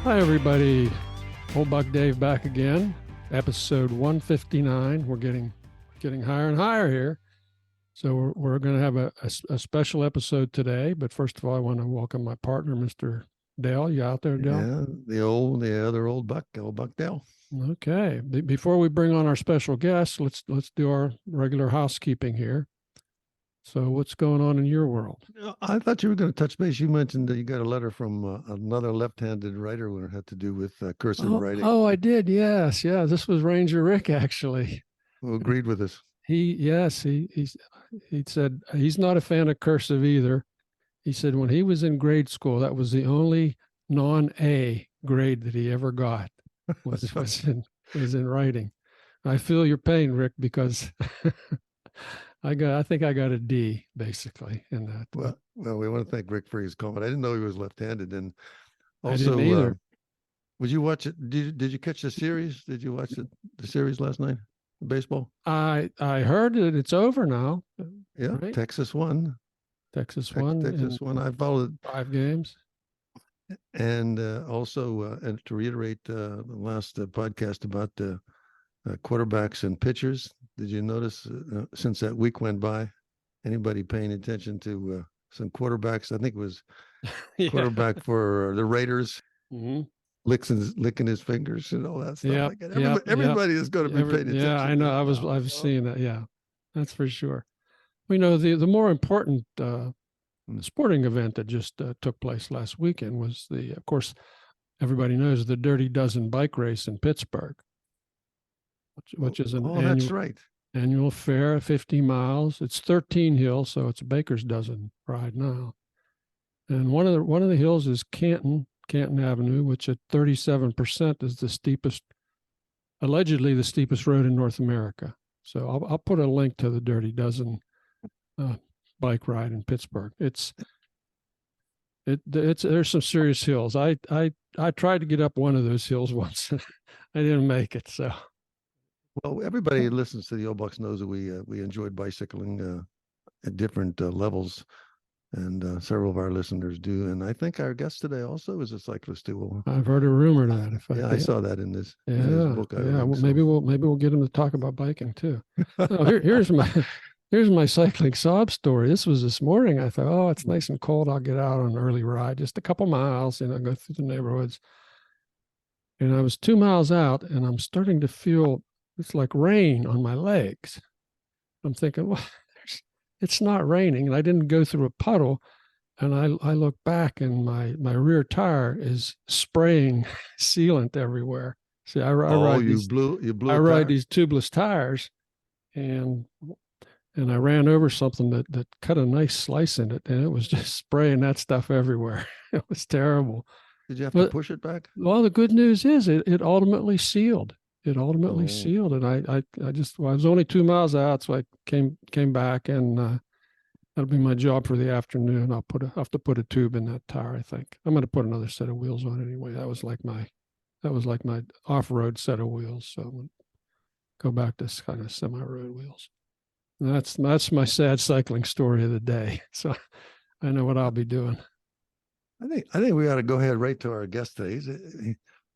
Hi, everybody. Old Buck Dave back again. Episode 159. We're getting higher and higher here. So we're going to have a special episode today. But first of all, I want to welcome my partner, Mr. Dale. You out there, Dale? Yeah, the other old Buck Dale. Okay. Before we bring on our special guest, let's do our regular housekeeping here. So what's going on in your world? I thought you were going to touch base. You mentioned that you got a letter from another left-handed writer when it had to do with cursive writing. Oh, I did. Yes. Yeah. This was Ranger Rick, actually. Who agreed with us. He said he's not a fan of cursive either. He said when he was in grade school, that was the only non-A grade that he ever got was in writing. I feel your pain, Rick, because I think I got a D basically in that. Well, we want to thank Rick for his comment. I didn't know he was left-handed, and I didn't either. Would you watch it? Did you catch the series? Did you watch the series last night? Baseball. I heard that it's over now. Yeah, right? Texas won. Texas won. I followed 5 games. And also, and to reiterate the last podcast about quarterbacks and pitchers, did you notice since that week went by, anybody paying attention to some quarterbacks? I think it was quarterback for the Raiders, licking his fingers and all that stuff like that. Everybody is going to be paying attention. Yeah, I know. I've seen that. Yeah, that's for sure. We know the more important sporting event that just took place last weekend was of course, everybody knows the Dirty Dozen bike race in Pittsburgh, which is an annual fair, 50 miles. It's 13 hills, so it's a baker's dozen ride now. And one of the hills is Canton Avenue, which at 37% is allegedly the steepest road in North America. So I'll put a link to the Dirty Dozen bike ride in Pittsburgh. There's some serious hills. I tried to get up one of those hills once. I didn't make it. So, well, everybody who listens to the Old Bucks knows that we enjoyed bicycling at different levels, and several of our listeners do. And I think our guest today also is a cyclist too. I've heard a rumor that. I saw that in this book. Maybe we'll get him to talk about biking too. Here's my cycling sob story. This morning. I thought, oh, it's nice and cold. I'll get out on an early ride, just a couple miles, go through the neighborhoods. And I was 2 miles out, and I'm starting to feel it's like rain on my legs. I'm thinking, well, it's not raining, and I didn't go through a puddle. And I look back, and my rear tire is spraying sealant everywhere. See, I ride these tubeless tires, and I ran over something that cut a nice slice in it, and it was just spraying that stuff everywhere. It was terrible. Did you have to push it back? Well, the good news is it ultimately sealed. Sealed, and I was only 2 miles out, so I came back, and that'll be my job for the afternoon. I'll have to put a tube in that tire. I think I'm going to put another set of wheels on anyway. That was like my off-road set of wheels. So I'm going to go back to kind of semi-road wheels. That's my sad cycling story of the day. So I know what I'll be doing. I think we ought to go ahead right to our guest today.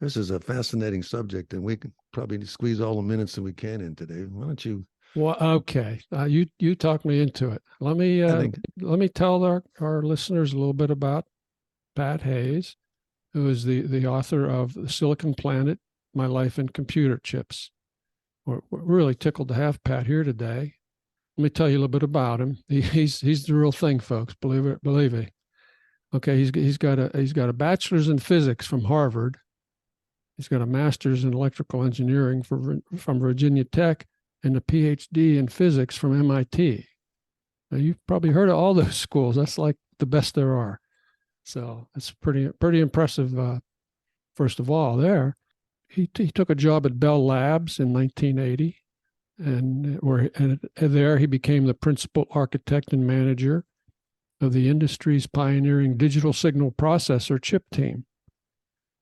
This is a fascinating subject, and we can probably squeeze all the minutes that we can in today. Why don't you? Well, okay. You talk me into it. Let me tell our listeners a little bit about Pat Hayes, who is the author of The Silicon Planet: My Life in Computer Chips. We're really tickled to have Pat here today. Let me tell you a little bit about him. He's the real thing, folks. Believe me. Okay, he's got a bachelor's in physics from Harvard. He's got a master's in electrical engineering from Virginia Tech, and a PhD in physics from MIT. Now, you've probably heard of all those schools. That's like the best there are. So it's pretty impressive. First of all, there he took a job at Bell Labs in 1980. And there he became the principal architect and manager of the industry's pioneering digital signal processor chip team.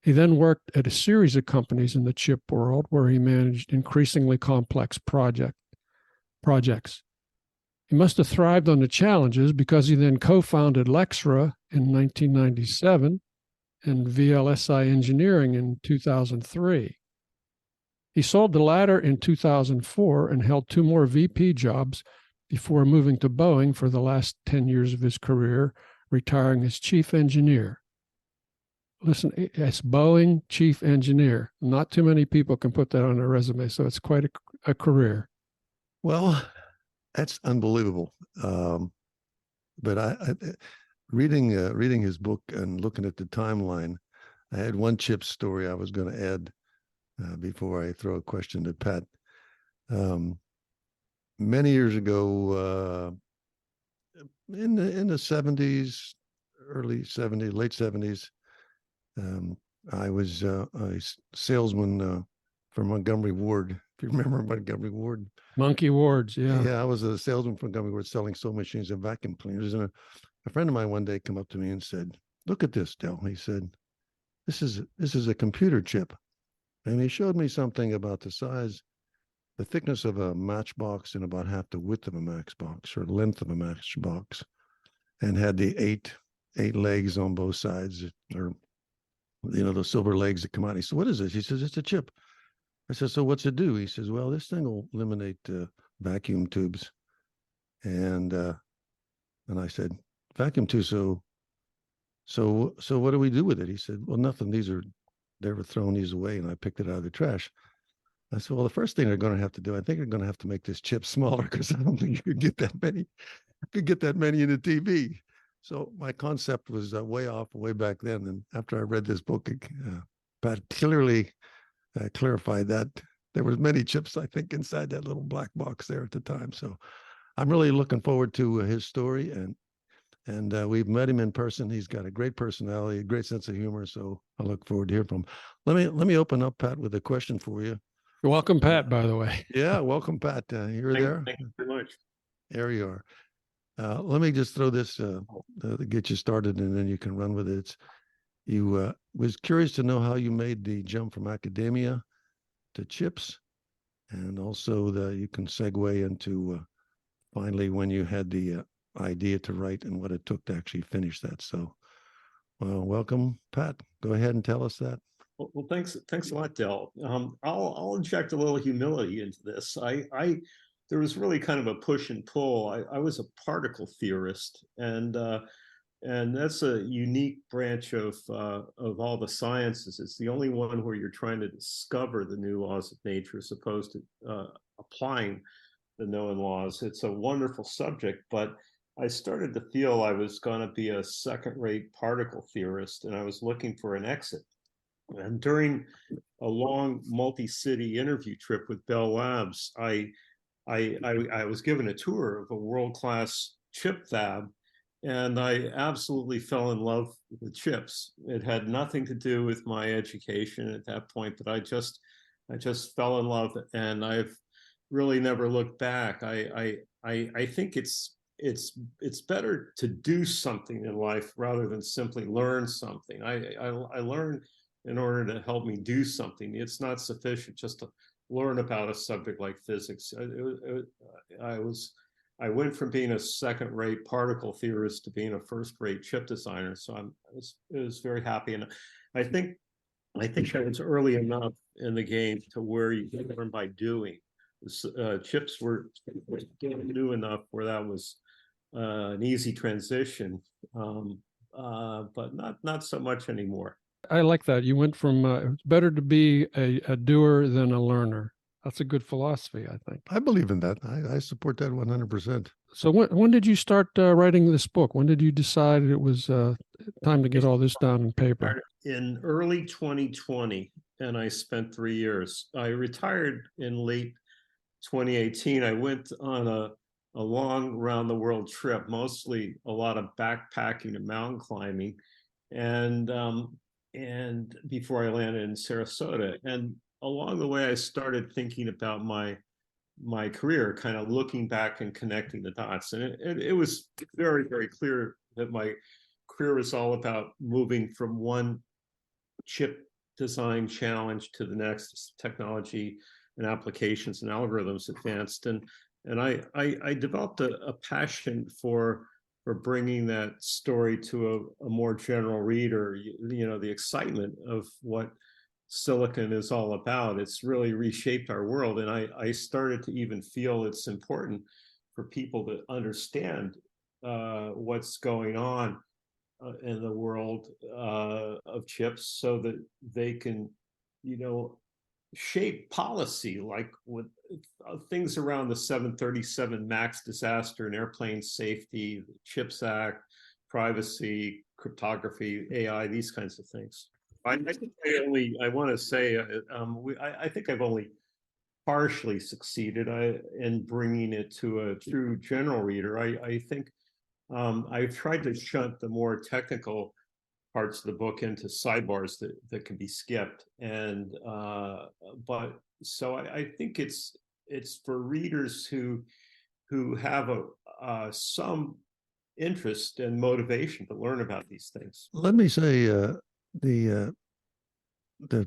He then worked at a series of companies in the chip world where he managed increasingly complex projects. He must have thrived on the challenges because he then co-founded Lexra in 1997 and VLSI Engineering in 2003. He sold the latter in 2004 and held 2 more VP jobs before moving to Boeing for the last 10 years of his career, retiring as chief engineer. Listen, it's Boeing chief engineer. Not too many people can put that on their resume, so it's quite a career. Well, that's unbelievable. But reading his book and looking at the timeline, I had one chip story I was going to add before I throw a question to Pat. Many years ago, in the 70s, early 70s, late 70s, I was a salesman for Montgomery Ward. If you remember Montgomery Ward. Monkey Wards, yeah. Yeah, I was a salesman for Montgomery Ward selling sewing machines and vacuum cleaners. And a friend of mine one day came up to me and said, "Look at this, Del." He said, this is a computer chip." And he showed me something about the size, the thickness of a matchbox and about half the width of a matchbox or length of a matchbox, and had the eight legs on both sides, or those silver legs that come out. He said, "What is this?" He says, "It's a chip." I said, "So what's it do?" He says, "Well, this thing will eliminate vacuum tubes." And I said, "Vacuum tubes? So what do we do with it?" He said, "Well, nothing. They were throwing these away, and I picked it out of the trash." I said, "Well, the first thing they're going to have to do, I think they're going to have to make this chip smaller, because I don't think you could get that many. In a TV." So my concept was way off way back then. And after I read this book, Pat clearly clarified that there was many chips, I think, inside that little black box there at the time. So I'm really looking forward to his story, and we've met him in person. He's got a great personality, a great sense of humor. So I look forward to hearing from him. Let me open up, Pat, with a question for you. You're welcome, Pat, by the way. Yeah, welcome, Pat. You're there. Thank you very much. There you are. Let me just throw this to get you started, and then you can run with it. You was curious to know how you made the jump from academia to chips, and also you can segue into finally when you had the idea to write and what it took to actually finish that. So, welcome, Pat. Go ahead and tell us that. Well, thanks a lot, Del. I'll inject a little humility into this. There was really kind of a push and pull. I was a particle theorist, and that's a unique branch of all the sciences. It's the only one where you're trying to discover the new laws of nature as opposed to applying the known laws. It's a wonderful subject, but I started to feel I was going to be a second-rate particle theorist, and I was looking for an exit. And during a long multi-city interview trip with Bell Labs, I was given a tour of a world-class chip fab, and I absolutely fell in love with chips. It had nothing to do with my education at that point, but I just fell in love, and I've really never looked back. I think it's better to do something in life rather than simply learn something. I learn in order to help me do something. It's not sufficient just to learn about a subject like physics. I went from being a second-rate particle theorist to being a first-rate chip designer. So I was very happy, and I think that it's early enough in the game to where you can learn by doing. Chips were new enough where that was an easy transition, but not so much anymore. I like that. You went from it's better to be a doer than a learner. That's a good philosophy, I think. I believe in that. I support that 100%. So when did you start writing this book? When did you decide it was time to get all this down in paper? In early 2020, and I spent 3 years. I retired in late 2018. I went on a long round-the-world trip, mostly a lot of backpacking and mountain climbing, and before I landed in Sarasota. And along the way, I started thinking about my career, kind of looking back and connecting the dots. And it was very, very clear that my career was all about moving from one chip design challenge to the next as technology and applications and algorithms advanced. And I developed a passion for for bringing that story to a more general reader. You know, the excitement of what silicon is all about. It's really reshaped our world. And I started to even feel it's important for people to understand what's going on in the world of chips, so that they can, you know, shape policy, like with things around the 737 MAX disaster and airplane safety, the CHIPS Act, privacy, cryptography, AI, these kinds of things. I think I want to say, I think I've only partially succeeded in bringing it to a true general reader. I think I've tried to shunt the more technical parts of the book into sidebars that can be skipped. And but so I think it's for readers who have some interest and motivation to learn about these things. Let me say the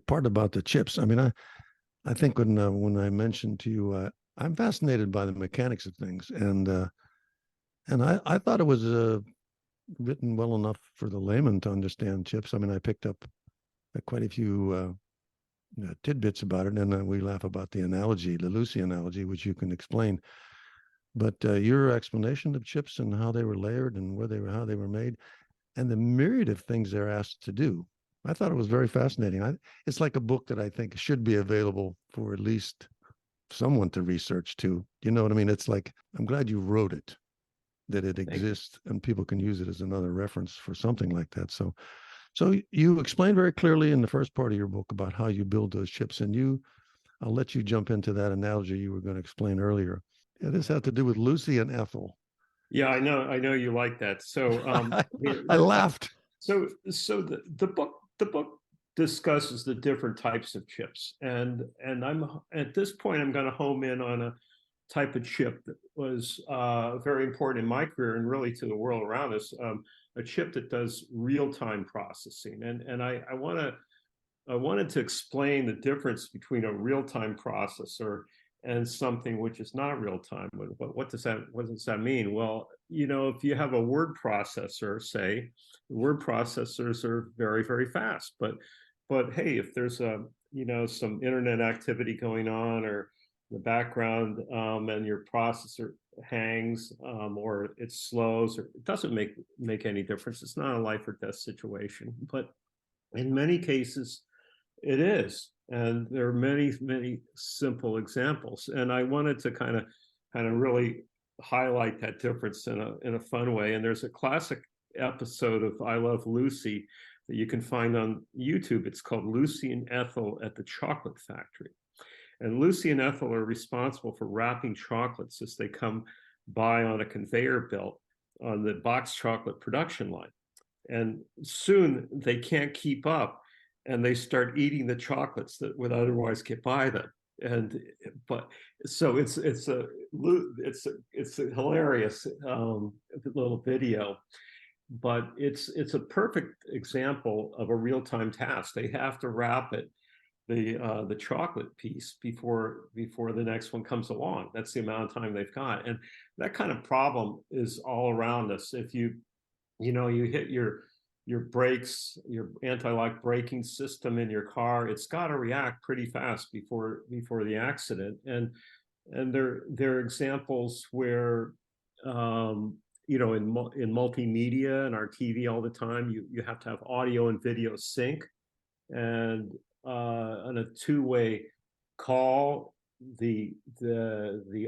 part about the chips. I mean, I think when I mentioned to you, I'm fascinated by the mechanics of things, and I thought it was written well enough for the layman to understand chips. I mean, I picked up quite a few tidbits about it, and we laugh about the analogy, the Lucy analogy, which you can explain. But your explanation of chips and how they were layered and how they were made, and the myriad of things they're asked to do, I thought it was very fascinating. It's like a book that I think should be available for at least someone to research to. You know what I mean? It's like, I'm glad you wrote it, that it exists and people can use it as another reference for something like that. So you explained very clearly in the first part of your book about how you build those chips, and I'll let you jump into that analogy you were going to explain earlier. Yeah, this had to do with Lucy and Ethel. Yeah, I know you like that. So I laughed. So the book discusses the different types of chips, and I'm at this point I'm going to home in on a type of chip that was very important in my career and really to the world around us. A chip that does real-time processing, and I wanted to explain the difference between a real-time processor and something which is not real time. What does that mean? Well, you know, if you have a word processor, say, word processors are very, very fast. But hey, if there's some internet activity going on or the background and your processor hangs or it slows, or it doesn't make any difference. It's not a life or death situation. But in many cases, it is. And there are many, many simple examples. And I wanted to kind of really highlight that difference in a fun way. And there's a classic episode of I Love Lucy that you can find on YouTube. It's called Lucy and Ethel at the Chocolate Factory. And Lucy and Ethel are responsible for wrapping chocolates as they come by on a conveyor belt on the box chocolate production line. And soon they can't keep up, and they start eating the chocolates that would otherwise get by them. And but so it's a hilarious little video, but it's a perfect example of a real-time task. They have to wrap it, the chocolate piece, before the next one comes along. That's the amount of time they've got, and that kind of problem is all around us. If you hit your brakes, your anti-lock braking system in your car, it's got to react pretty fast before the accident. And there are examples where in multimedia and our TV all the time, you have to have audio and video sync, and on a two-way call, the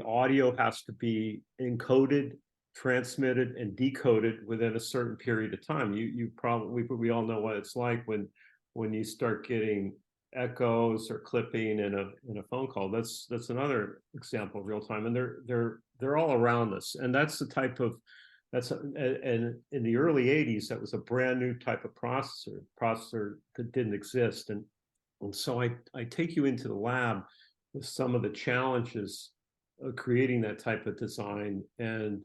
audio has to be encoded, transmitted, and decoded within a certain period of time. We all know what it's like when you start getting echoes or clipping in a phone call. That's another example of real time, and they're all around us. And that's the type of and in the early 80s, that was a brand new type of processor that didn't exist. And so I take you into the lab with some of the challenges of creating that type of design, and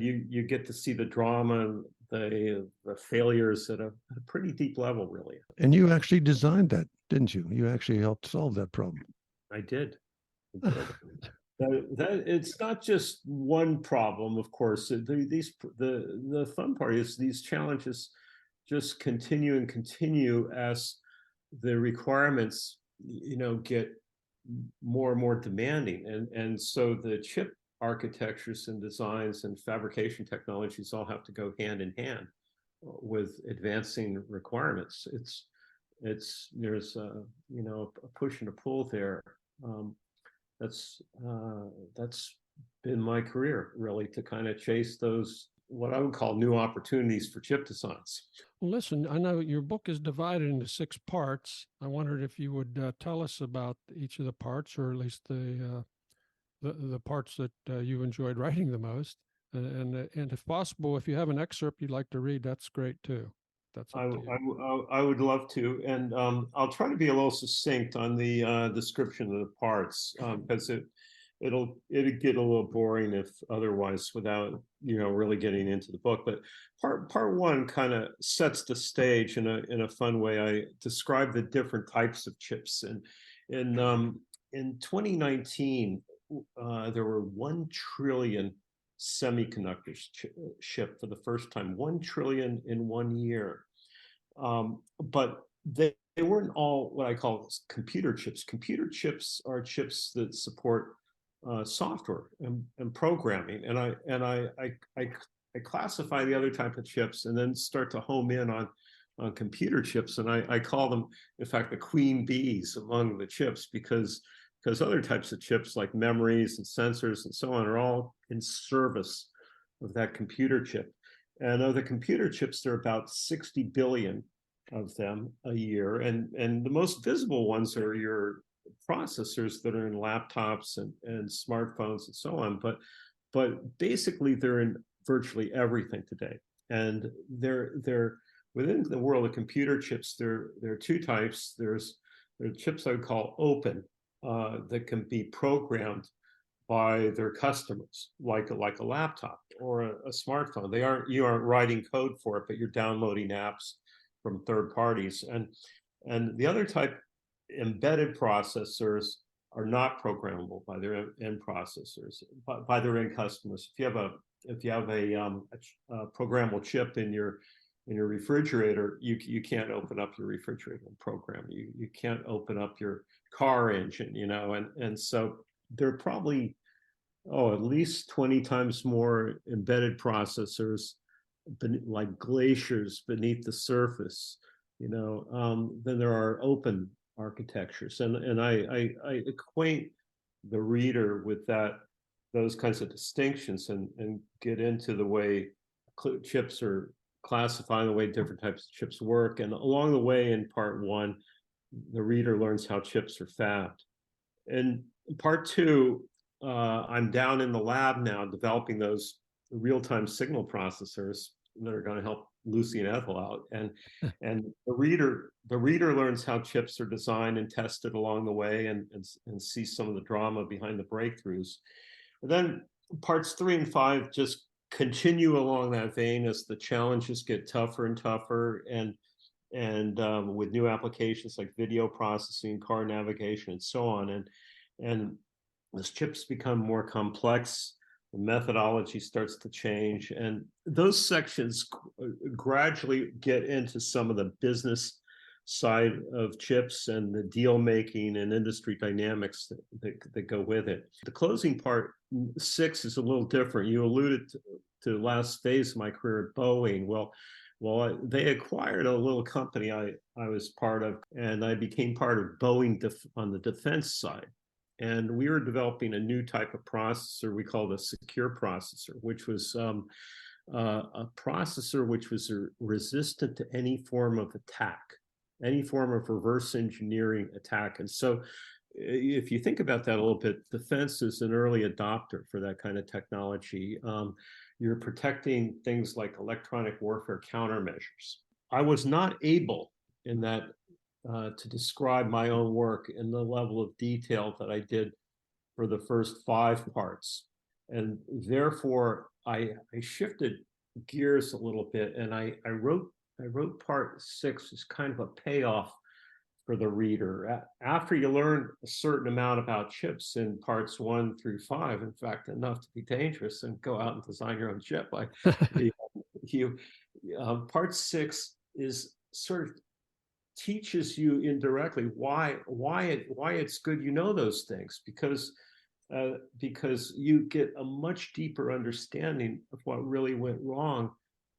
you get to see the drama and the failures at a pretty deep level, really. And you actually designed that, didn't you? You actually helped solve that problem. I did. that it's not just one problem, of course. The fun part is these challenges just continue and continue as the requirements, get more and more demanding, and so the chip architectures and designs and fabrication technologies all have to go hand in hand with advancing requirements. There's a push and a pull there. That's been my career, really, to kind of chase those what I would call new opportunities for chip designs. Well, listen, I know your book is divided into 6 parts. I wondered if you would tell us about each of the parts, or at least the parts that you enjoyed writing the most. And if possible, if you have an excerpt you'd like to read, that's great too. That's up to you. I would love to, and I'll try to be a little succinct on the description of the parts, because it'll get a little boring if otherwise, without really getting into the book. But part one kind of sets the stage in a fun way. I describe the different types of chips, and in 2019 there were 1 trillion semiconductors shipped for the first time. 1 trillion in 1 year. But they weren't all what I call computer chips. Computer chips are chips that support software and programming, and I classify the other type of chips and then start to home in on computer chips, and I call them, in fact, the queen bees among the chips, because other types of chips like memories and sensors and so on are all in service of that computer chip. And of the computer chips, there are about 60 billion of them a year, and the most visible ones are your processors that are in laptops and smartphones and so on. But basically, they're in virtually everything today, and they're within the world of computer chips. There are 2 types. There are chips I would call open, that can be programmed by their customers, like a laptop or a smartphone. You aren't writing code for it, but you're downloading apps from third parties. And the other type, embedded processors, are not programmable by their end processors, by their end customers. If you have a programmable chip in your refrigerator, you can't open up your refrigerator and program. You can't open up your car engine, and so there are probably at least 20 times more embedded processors, like glaciers beneath the surface, than there are open architectures. And I acquaint the reader with those kinds of distinctions, and get into the way chips are classified, the way different types of chips work. And along the way, in part one, the reader learns how chips are fabbed. In part two, I'm down in the lab now developing those real-time signal processors that are going to help Lucy and Ethel out. And the reader learns how chips are designed and tested along the way, and see some of the drama behind the breakthroughs. And then parts 3 and 5 just continue along that vein as the challenges get tougher and tougher, and with new applications like video processing, car navigation, and so on. And as chips become more complex, the methodology starts to change, and those sections gradually get into some of the business side of chips and the deal making and industry dynamics that go with it. The closing part 6 is a little different. You alluded to the last phase of my career at Boeing. Well, they acquired a little company I was part of, and I became part of Boeing on the defense side. And we were developing a new type of processor we called a secure processor, which was a processor which was resistant to any form of attack, any form of reverse engineering attack. And so if you think about that a little bit, defense is an early adopter for that kind of technology. You're protecting things like electronic warfare countermeasures. I was not able in that to describe my own work in the level of detail that I did for the first 5 parts. And therefore, I shifted gears a little bit, and I wrote part 6 as kind of a payoff for the reader. After you learn a certain amount about chips in parts 1 through 5, in fact, enough to be dangerous and go out and design your own chip, part 6 is sort of teaches you indirectly why it's good you know those things, because you get a much deeper understanding of what really went wrong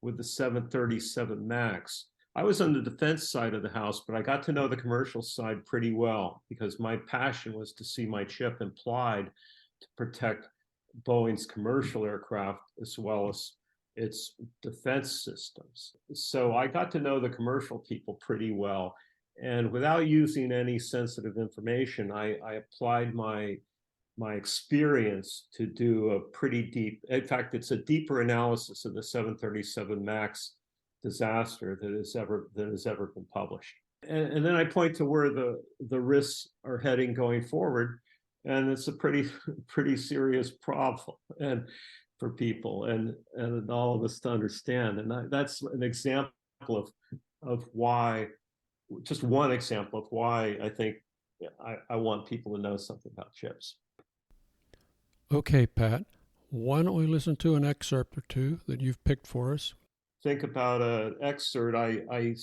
with the 737 MAX. I was on the defense side of the house, but I got to know the commercial side pretty well because my passion was to see my chip applied to protect Boeing's commercial aircraft as well as its defense systems. So I got to know the commercial people pretty well. And without using any sensitive information, I applied my experience to do a pretty deep, in fact, it's a deeper analysis of the 737 MAX disaster that has ever been published. And then I point to where the risks are heading going forward. And it's a pretty serious problem and for people and all of us to understand. And that's an example of why, just one example of why I think I want people to know something about chips. Okay, Pat, why don't we listen to an excerpt or two that you've picked for us? Think about an excerpt. I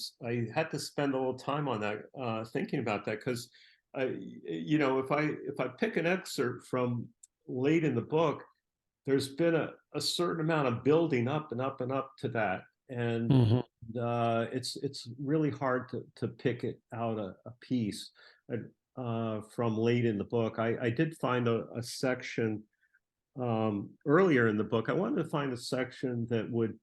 had to spend a little time on that, thinking about that, because if I pick an excerpt from late in the book, there's been a certain amount of building up and up and up to that, and it's really hard to pick it out a piece from late in the book. I did find a section earlier in the book. I wanted to find a section that would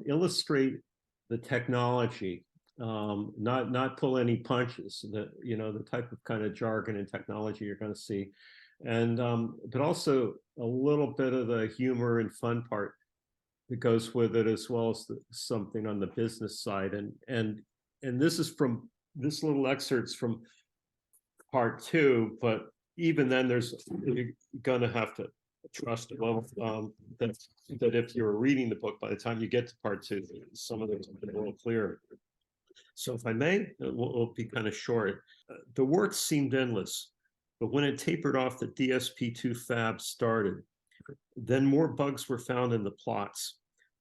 illustrate the technology, not pull any punches, the type of kind of jargon and technology you're going to see, and but also a little bit of the humor and fun part that goes with it, as well as something on the business side. And this is from this little excerpts from part 2, but even then you're going to have to trust that if you're reading the book, by the time you get to part 2, some of those are a little clearer. So if I may, it'll be kind of short. The work seemed endless, but when it tapered off, the DSP-2 fab started. Then more bugs were found in the plots.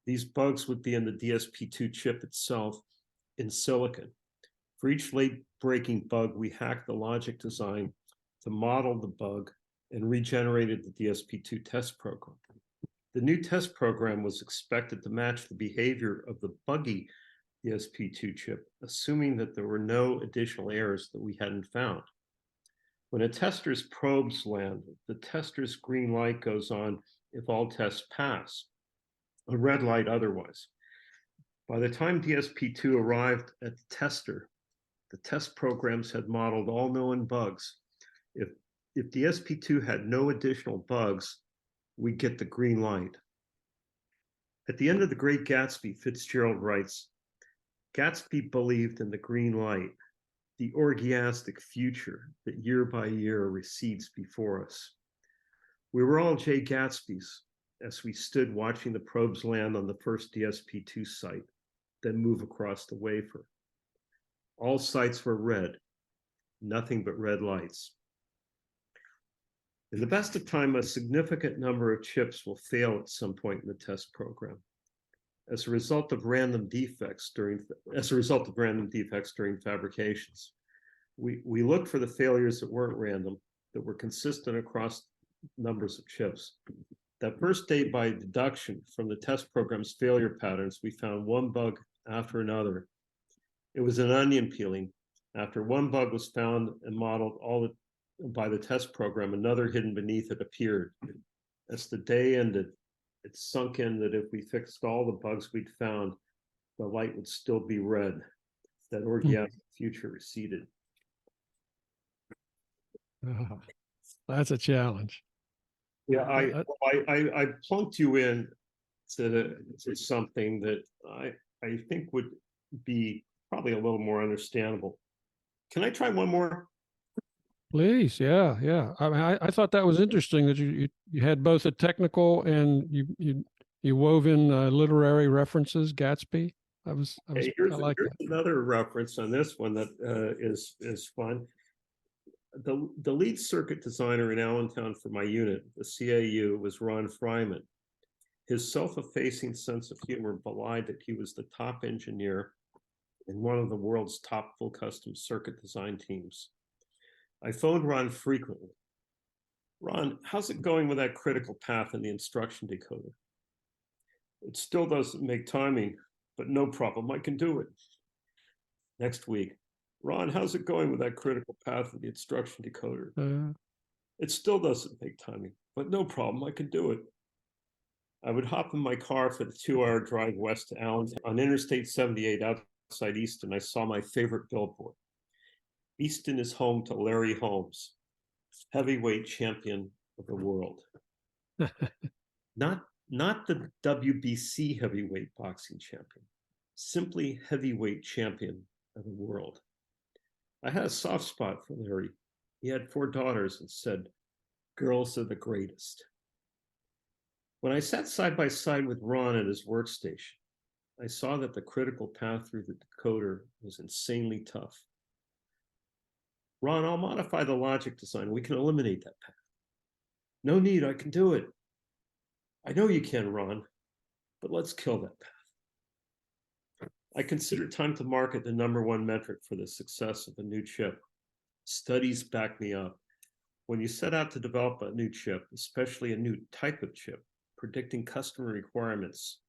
These bugs would be in the DSP-2 chip itself in silicon. For each late-breaking bug, we hacked the logic design to model the bug and regenerated the DSP-2 test program. The new test program was expected to match the behavior of the buggy DSP-2 chip, assuming that there were no additional errors that we hadn't found. When a tester's probes land, the tester's green light goes on if all tests pass, a red light otherwise. By the time DSP-2 arrived at the tester, the test programs had modeled all known bugs. If DSP-2 had no additional bugs, we get the green light. At the end of The Great Gatsby, Fitzgerald writes, Gatsby believed in the green light, the orgiastic future that year by year recedes before us. We were all Jay Gatsbys as we stood watching the probes land on the first DSP-2 site, then move across the wafer. All sites were red, nothing but red lights. In the best of time, a significant number of chips will fail at some point in the test program. As a result of random defects during fabrications. We looked for the failures that weren't random, that were consistent across numbers of chips. That first day, by deduction from the test program's failure patterns, we found one bug after another. It was an onion peeling. After one bug was found and modeled by the test program, another hidden beneath it appeared. As the day ended, it sunk in that if we fixed all the bugs we'd found, the light would still be red. That orgiastic future receded. Oh, that's a challenge. Yeah, I plunked you in to something that I think would be probably a little more understandable. Can I try one more? Please, yeah. I mean, I thought that was interesting that you had both a technical and you wove in literary references, Gatsby. Hey, I like here's that. another reference on this one that is fun. The lead circuit designer in Allentown for my unit, the CAU, was Ron Fryman. His self-effacing sense of humor belied that he was the top engineer in one of the world's top full custom circuit design teams. I phoned Ron frequently. Ron, how's it going with that critical path in the instruction decoder? It still doesn't make timing, but no problem, I can do it. Next week, Ron, how's it going with that critical path in the instruction decoder? It still doesn't make timing, but no problem, I can do it. I would hop in my car for the 2-hour drive west to Allentown. On Interstate 78 outside Easton, I saw my favorite billboard. Easton is home to Larry Holmes, heavyweight champion of the world. Not the WBC heavyweight boxing champion, simply heavyweight champion of the world. I had a soft spot for Larry. He had 4 daughters and said, girls are the greatest. When I sat side by side with Ron at his workstation, I saw that the critical path through the decoder was insanely tough. Ron, I'll modify the logic design. We can eliminate that path. No need, I can do it. I know you can, Ron, but let's kill that path. I consider time to market the #1 metric for the success of a new chip. Studies back me up. When you set out to develop a new chip, especially a new type of chip, predicting customer requirements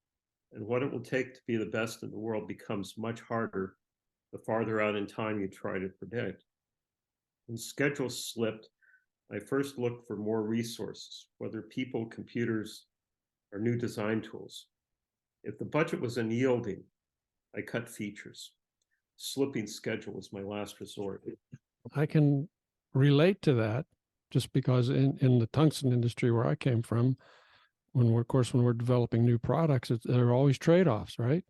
and what it will take to be the best in the world becomes much harder the farther out in time you try to predict. When schedules slipped, I first looked for more resources, whether people, computers, or new design tools. If the budget was unyielding, I cut features. Slipping schedule was my last resort. I can relate to that just because in the tungsten industry where I came from, when we're developing new products, there are always trade-offs, right?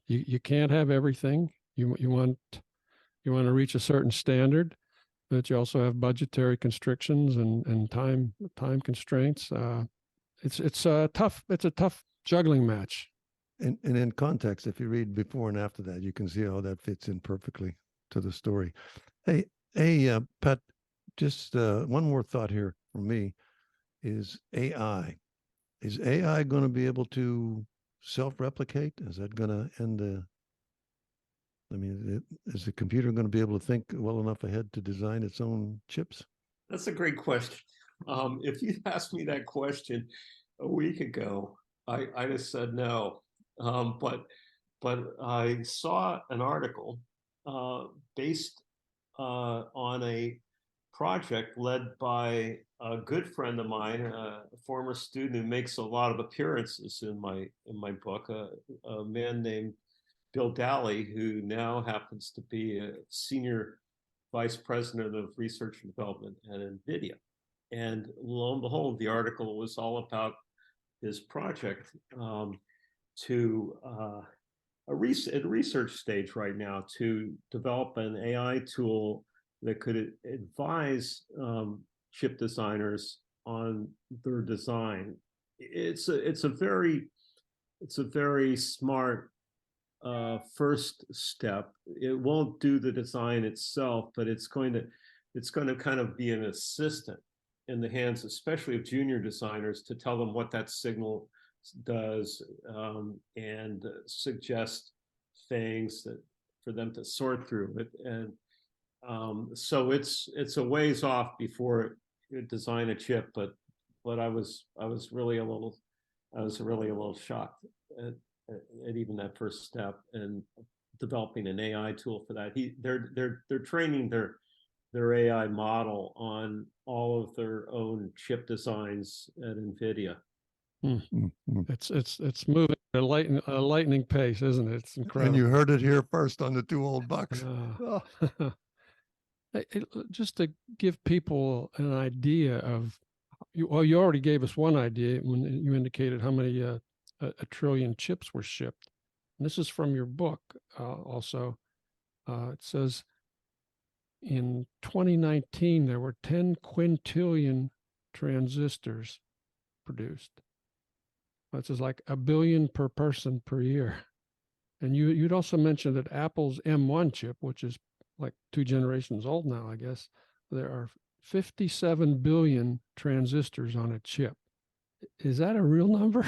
You can't have everything. You want to reach a certain standard, but you also have budgetary constrictions and time constraints. It's a tough juggling match. And in context, if you read before and after that, you can see how that fits in perfectly to the story. Hey, Pat, just one more thought here from me is AI. Is AI going to be able to self-replicate? Is that going to end is the computer going to be able to think well enough ahead to design its own chips? That's a great question. If you asked me that question a week ago, I'd have said no. But I saw an article based on a project led by a good friend of mine, a former student who makes a lot of appearances in my book, a man named Bill Dally, who now happens to be a senior vice president of research and development at NVIDIA. And lo and behold, the article was all about his project to a research stage right now to develop an AI tool that could advise chip designers on their design. It's a very smart first step. It won't do the design itself, but it's going to kind of be an assistant in the hands, especially of junior designers, to tell them what that signal does and suggest things that for them to sort through it. And so it's a ways off before you design a chip, but I was really a little shocked at even that first step and developing an AI tool for that. They're training their AI model on all of their own chip designs at NVIDIA. It's moving at a lightning pace, isn't it? It's incredible. And you heard it here first on the Two Old Bucks. Just to give people an idea of, you already gave us one idea when you indicated how many a trillion chips were shipped. And this is from your book also. It says in 2019, there were 10 quintillion transistors produced. That's just like a billion per person per year. And you'd also mentioned that Apple's M1 chip, which is like 2 generations old now, I guess, there are 57 billion transistors on a chip. Is that a real number?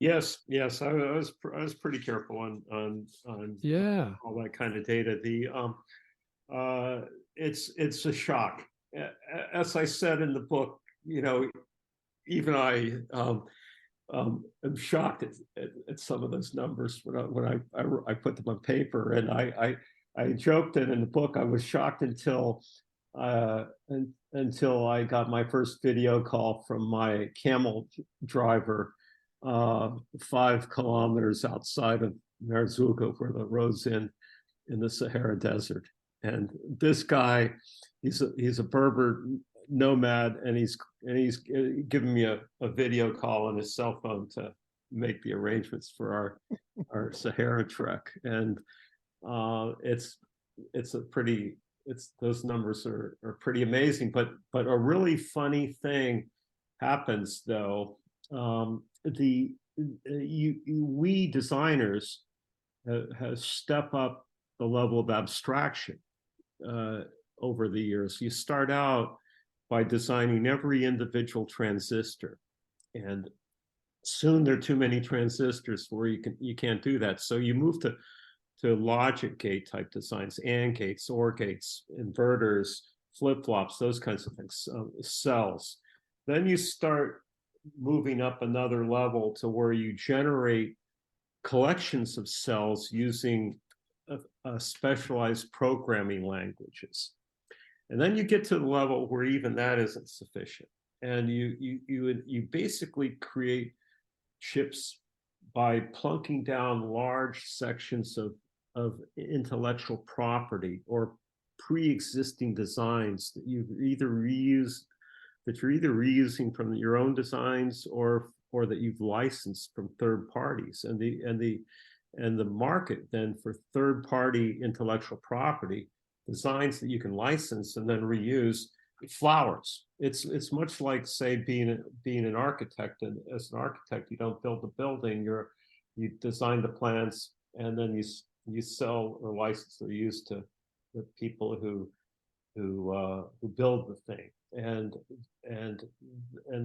Yes, yes, I was pretty careful on Yeah. all that kind of data. It's a shock. As I said in the book, even I am shocked at some of those numbers when I put them on paper, and I joked that in the book I was shocked until I got my first video call from my camel driver 5 kilometers outside of Merzouga, where the road's in the Sahara Desert. And this guy, he's a Berber nomad, and he's giving me a video call on his cell phone to make the arrangements for our Sahara trek. And those numbers are pretty amazing. But a really funny thing happens though. We designers have stepped up the level of abstraction over the years. You start out by designing every individual transistor, and soon there are too many transistors where you can't do that. So you move to logic gate type designs, AND gates, OR gates, inverters, flip-flops, those kinds of things, cells. Then you start moving up another level to where you generate collections of cells using specialized programming languages. And then you get to the level where even that isn't sufficient. And you basically create chips by plunking down large sections of intellectual property or pre-existing designs that you're either reusing from your own designs or that you've licensed from third parties. And the market then for third-party intellectual property, designs that you can license and then reuse, flowers. It's much like, say, being an architect. And as an architect, you don't build the building. You design the plans, and then you sell or license or use to the people who build the thing. And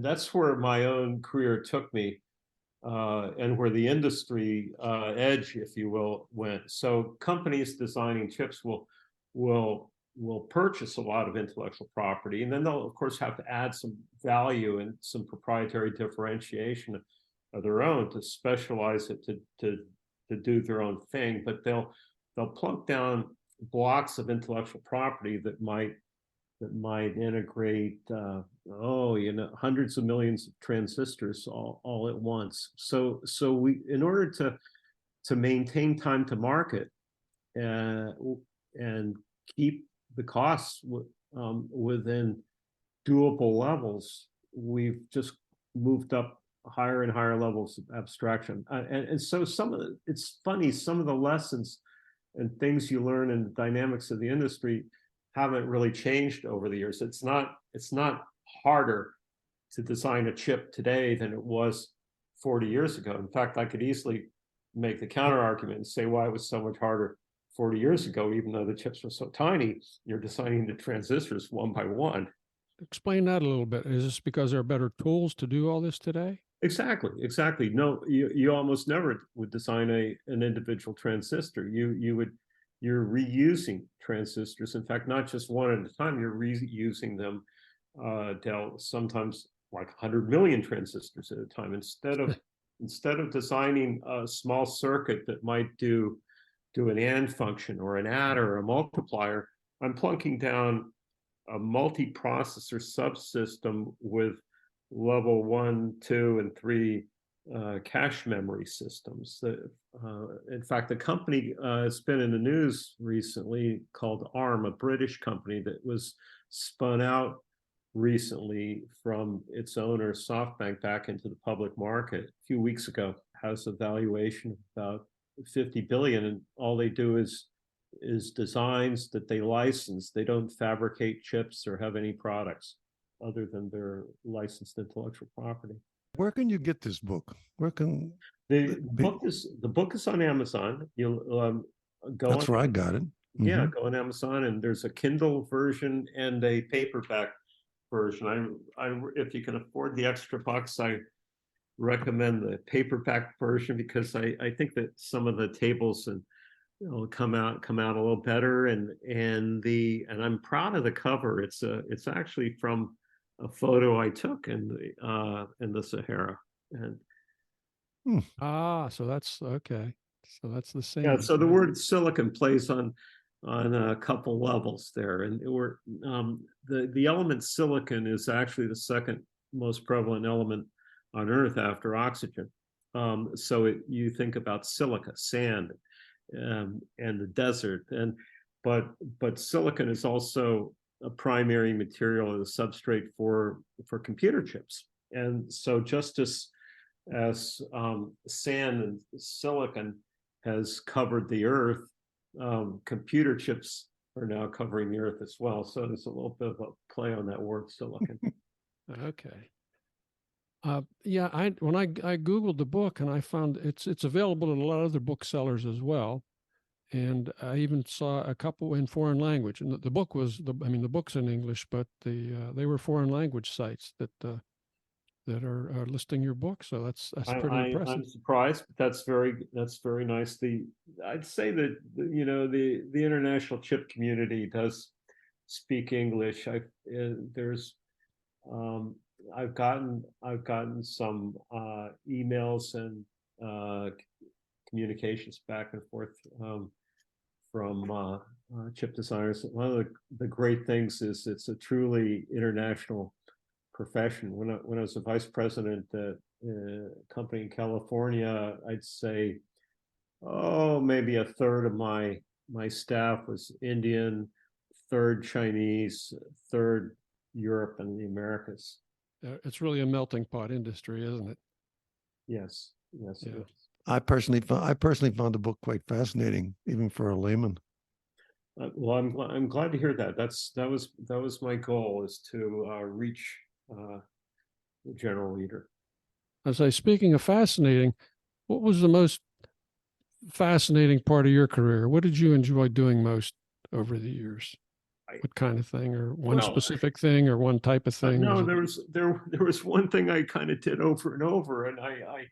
that's where my own career took me, and where the industry edge, if you will, went. So companies designing chips will purchase a lot of intellectual property, and then they'll of course have to add some value and some proprietary differentiation of their own to specialize it to do their own thing. But they'll plunk down blocks of intellectual property that might integrate hundreds of millions of transistors all at once. So we, in order to maintain time to market and keep the costs within doable levels, we've just moved up higher and higher levels of abstraction. And so it's funny, some of the lessons and things you learn in the dynamics of the industry haven't really changed over the years. It's not harder to design a chip today than it was 40 years ago. In fact, I could easily make the counter argument and say why it was so much harder 40 years ago, even though the chips were so tiny. You're designing the transistors one by one. Explain that a little bit. Is this because there are better tools to do all this today? Exactly. No, you almost never would design an individual transistor. You're reusing transistors. In fact, not just one at a time. You're reusing them, sometimes like 100 million transistors at a time. Instead of designing a small circuit that might do an AND function or an adder or a multiplier, I'm plunking down a multi-processor subsystem with level 1, 2, and 3 cache memory systems. In fact, the company has been in the news recently called ARM, a British company that was spun out recently from its owner SoftBank back into the public market a few weeks ago, has a valuation of about 50 billion, and all they do is designs that they license. They don't fabricate chips or have any products other than their licensed intellectual property. Where can you get this book? The book is on Amazon. You'll go That's on. where I got it. Yeah, go on Amazon, and there's a Kindle version and a paperback version. If you can afford the extra bucks, I recommend the paperback version because I think that some of the tables and come out a little better, and I'm proud of the cover. It's actually from a photo I took in the Sahara. And so that's okay. So that's the same. yeah, so the word silicon plays on a couple levels there, and the element silicon is actually the second most prevalent element on Earth after oxygen. So you think about silica, sand, and the desert, but silicon is also a primary material as a substrate for computer chips. And so just as sand and silicon has covered the Earth, computer chips are now covering the Earth as well. So there's a little bit of a play on that word silicon. Okay. Yeah, when I Googled the book, and I found it's available in a lot of other booksellers as well. And I even saw a couple in foreign language. And the book was the book's in English, but they were foreign language sites that are listing your book. So that's pretty impressive. I'm surprised, but that's very nice. I'd say that the international chip community does speak English. I've gotten some emails and communications back and forth from chip designers. One of the great things is it's a truly international profession. When I was a vice president at a company in California, I'd say, maybe a third of my staff was Indian, third Chinese, third Europe and the Americas. It's really a melting pot industry, isn't it? Yes. Yeah. It is. I personally found the book quite fascinating, even for a layman. Well, I'm glad to hear that. That was my goal, is to reach the general reader. I say, speaking of fascinating, what was the most fascinating part of your career? What did you enjoy doing most over the years? What kind of thing, or one specific thing, or one type of thing? No, there was one thing I kind of did over and over, and I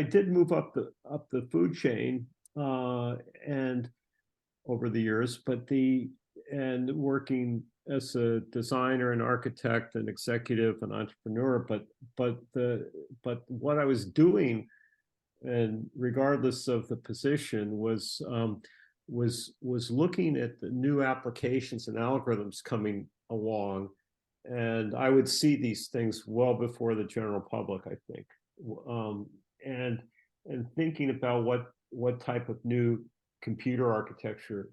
did move up the food chain and over the years, and working as a designer and architect and executive and entrepreneur, but what I was doing, and regardless of the position, was looking at the new applications and algorithms coming along, and I would see these things well before the general public, I think, and thinking about what type of new computer architecture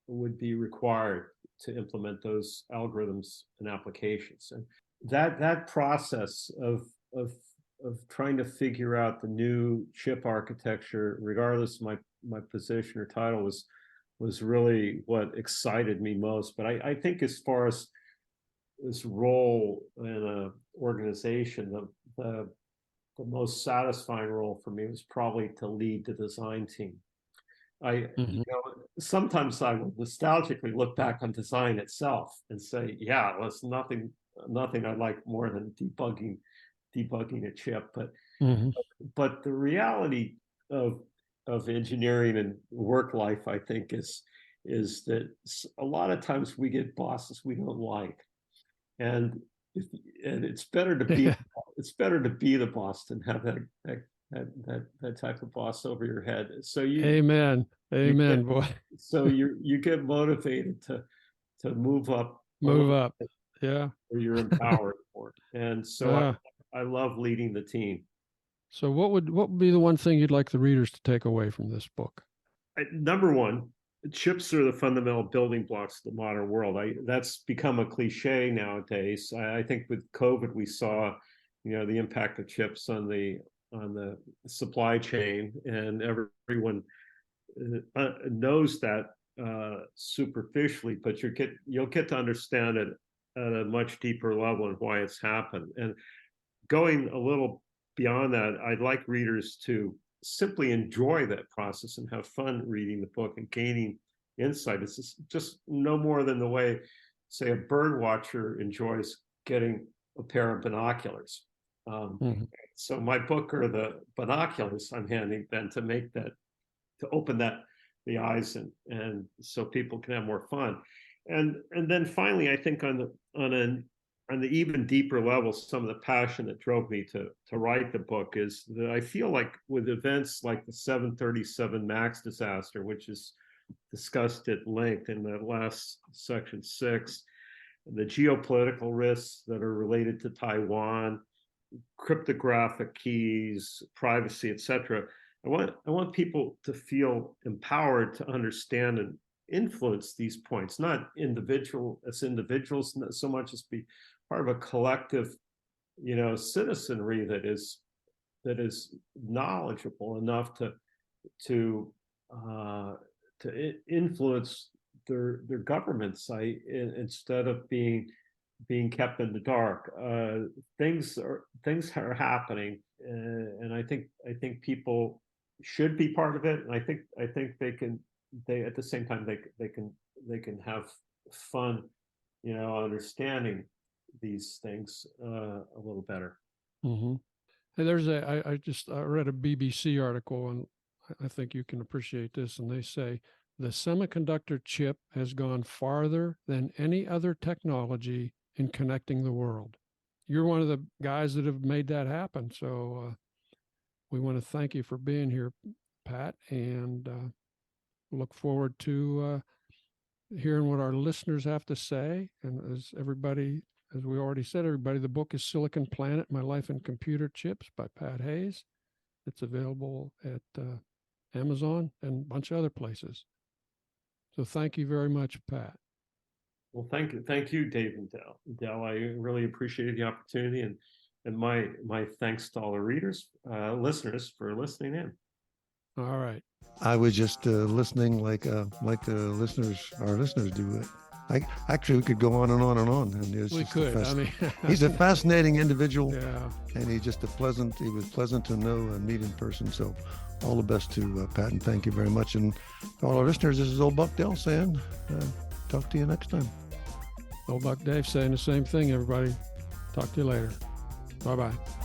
would be required to implement those algorithms and applications. And that process of trying to figure out the new chip architecture, regardless of my position or title, was really what excited me most. But I think as far as this role in an organization, the most satisfying role for me was probably to lead the design team. Sometimes I will nostalgically look back on design itself and say, yeah, there's nothing I like more than debugging a chip. But the reality of engineering and work life, I think, is that a lot of times we get bosses we don't like, and it's better to be the boss than have that type of boss over your head. So Amen, boy. So you get motivated to move up. Yeah. Or you're empowered for it. And so I love leading the team. So what would be the one thing you'd like the readers to take away from this book? Number one, chips are the fundamental building blocks of the modern world. That's become a cliche nowadays. I think with COVID, we saw, the impact of chips on the supply chain, and everyone knows that superficially, but you'll get to understand it at a much deeper level and why it's happened. And going a little beyond that, I'd like readers to simply enjoy that process and have fun reading the book and gaining insight. It's just no more than the way, say, a bird watcher enjoys getting a pair of binoculars. So my book are the binoculars I'm handing them to make that, to open the eyes, and so people can have more fun. And then finally, I think on the even deeper level, some of the passion that drove me to write the book is that I feel like with events like the 737 MAX disaster, which is discussed at length in the last section 6, the geopolitical risks that are related to Taiwan, cryptographic keys, privacy, etc. I want people to feel empowered to understand and influence these points, not as individuals so much as be part of a collective, citizenry that is knowledgeable enough to influence their governments, instead of being kept in the dark. Things are happening, and I think people should be part of it. And I think they at the same time they can have fun, understanding these things a little better. Mm-hmm. And there's I read a BBC article, and I think you can appreciate this. And they say the semiconductor chip has gone farther than any other technology in connecting the world. You're one of the guys that have made that happen. So we want to thank you for being here, Pat, and look forward to hearing what our listeners have to say. And as we already said, everybody, the book is Silicon Planet, My Life in Computer Chips by Pat Hayes. It's available at Amazon and a bunch of other places. So thank you very much, Pat. Well, thank you, Dave and Del. I really appreciated the opportunity, and my thanks to all the readers, listeners, for listening in. All right. I was just listening like our listeners do. We could go on and on and on. And we could. He's a fascinating individual. Yeah. And he was pleasant to know and meet in person. So all the best to Pat, and thank you very much. And to all our listeners, this is Old Buck Dell saying, talk to you next time. Old Buck Dave saying the same thing, everybody. Talk to you later. Bye-bye.